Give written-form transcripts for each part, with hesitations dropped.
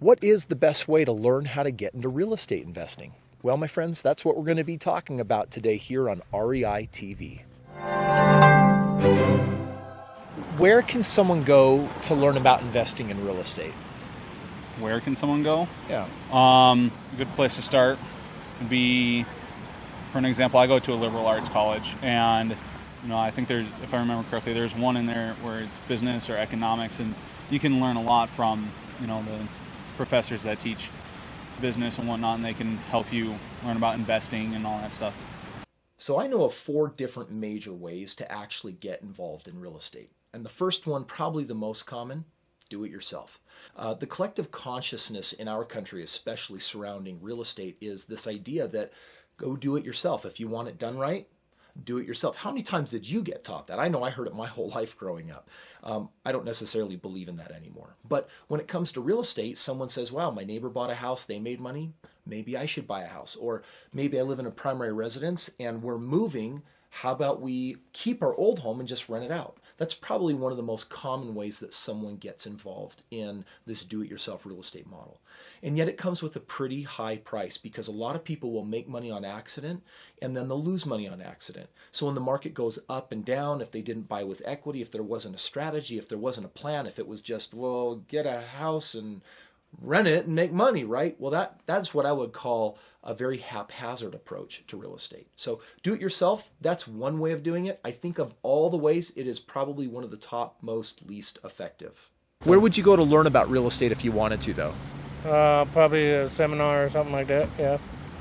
What is the best way to learn how to get into real estate investing? Well, my friends, that's what we're going to be talking about today here on REI TV. Where can someone go to learn about investing in real estate? Where can someone go? Yeah. A good place to start would be, for an example, I go to a liberal arts college, and I think there's, if I remember correctly, there's one in there where it's business or economics, and you can learn a lot from the professors that teach business and whatnot, and they can help you learn about investing and all that stuff. So I know of 4 different major ways to actually get involved in real estate. And the first one, probably the most common, do it yourself. The collective consciousness in our country, especially surrounding real estate, is this idea that go do it yourself. If you want it done right, do it yourself. How many times did you get taught that? I know I heard it my whole life growing up. I don't necessarily believe in that anymore. But when it comes to real estate, someone says, wow, my neighbor bought a house, they made money, maybe I should buy a house. Or maybe I live in a primary residence and we're moving. How about we keep our old home and just rent it out? That's probably one of the most common ways that someone gets involved in this do-it-yourself real estate model. And yet it comes with a pretty high price, because a lot of people will make money on accident and then they'll lose money on accident. So when the market goes up and down, if they didn't buy with equity, if there wasn't a strategy, if there wasn't a plan, if it was just, well, get a house and rent it and make money, right? Well, that's what I would call a very haphazard approach to real estate. So do it yourself, that's one way of doing it. I think of all the ways, it is probably one of the top most least effective. Where would you go to learn about real estate if you wanted to, though? Probably a seminar or something like that, yeah.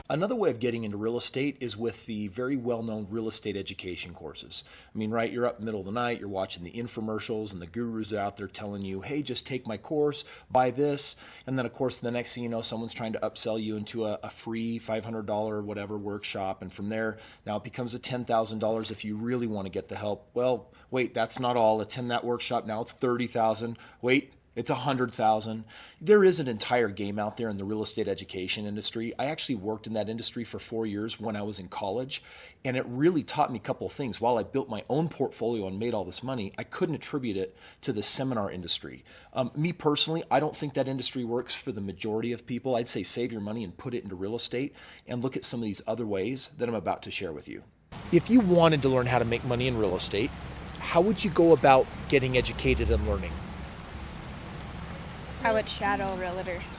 Another way of getting into real estate is with the very well-known real estate education courses. I mean, right, you're up middle of the night, you're watching the infomercials and the gurus are out there telling you, hey, just take my course, buy this. And then, of course, the next thing you know, someone's trying to upsell you into a free $500 or whatever workshop. And from there, now it becomes a $10,000 if you really want to get the help. Well, wait, that's not all. Attend that workshop. Now it's $30,000. Wait. It's $100,000. There is an entire game out there in the real estate education industry. I actually worked in that industry for 4 years when I was in college, and it really taught me a couple of things. While I built my own portfolio and made all this money, I couldn't attribute it to the seminar industry. Me personally, I don't think that industry works for the majority of people. I'd say save your money and put it into real estate and look at some of these other ways that I'm about to share with you. If you wanted to learn how to make money in real estate, how would you go about getting educated and learning? I would shadow realtors.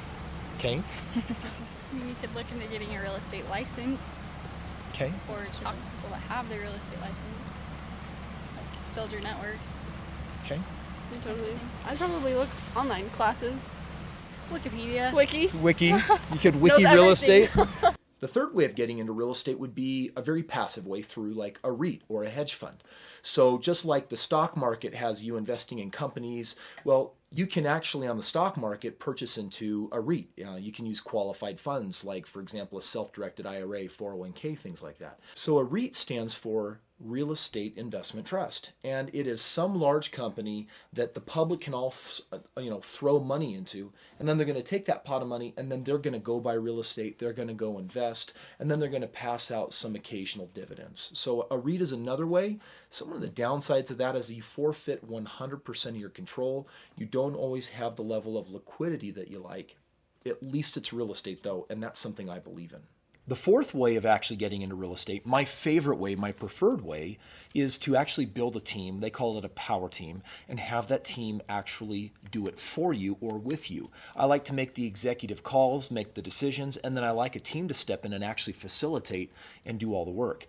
Okay. I mean, you could look into getting a real estate license. Okay. Or talk to people that have their real estate license. Like, build your network. Okay. Yeah, totally. I'd probably look online classes. Wikipedia. Wiki. You could wiki real estate. The third way of getting into real estate would be a very passive way through like a REIT or a hedge fund. So just like the stock market has you investing in companies, well, you can actually on the stock market purchase into a REIT. You can use qualified funds like, for example, a self-directed IRA, 401k, things like that. So a REIT stands for Real Estate Investment Trust, and it is some large company that the public can all throw money into, and then they're going to take that pot of money and then they're going to go buy real estate, they're going to go invest, and then they're going to pass out some occasional dividends. So a REIT is another way. Some of the downsides of that is you forfeit 100% of your control. You don't always have the level of liquidity that you like. At least it's real estate though, and that's something I believe in. The fourth way of actually getting into real estate, my favorite way, my preferred way, is to actually build a team. They call it a power team, and have that team actually do it for you or with you. I like to make the executive calls, make the decisions, and then I like a team to step in and actually facilitate and do all the work.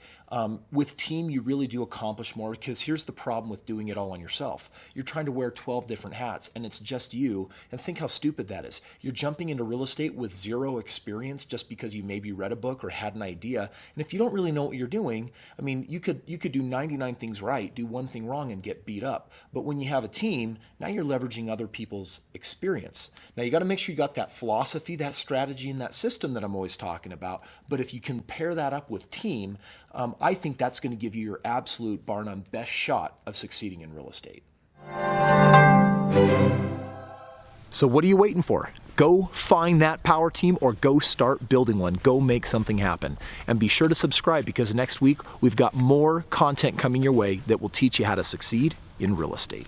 With team, you really do accomplish more, because here's the problem with doing it all on yourself. You're trying to wear 12 different hats and it's just you, and think how stupid that is. You're jumping into real estate with zero experience just because you maybe read a book or had an idea, and if you don't really know what you're doing, I mean, you could do 99 things right, do one thing wrong and get beat up. But when you have a team, now you're leveraging other people's experience. Now you got to make sure you got that philosophy, that strategy, and that system that I'm always talking about. But if you can pair that up with team, I think that's going to give you your absolute bar none best shot of succeeding in real estate. So what are you waiting for? Go find that power team or go start building one. Go make something happen. And be sure to subscribe, because next week we've got more content coming your way that will teach you how to succeed in real estate.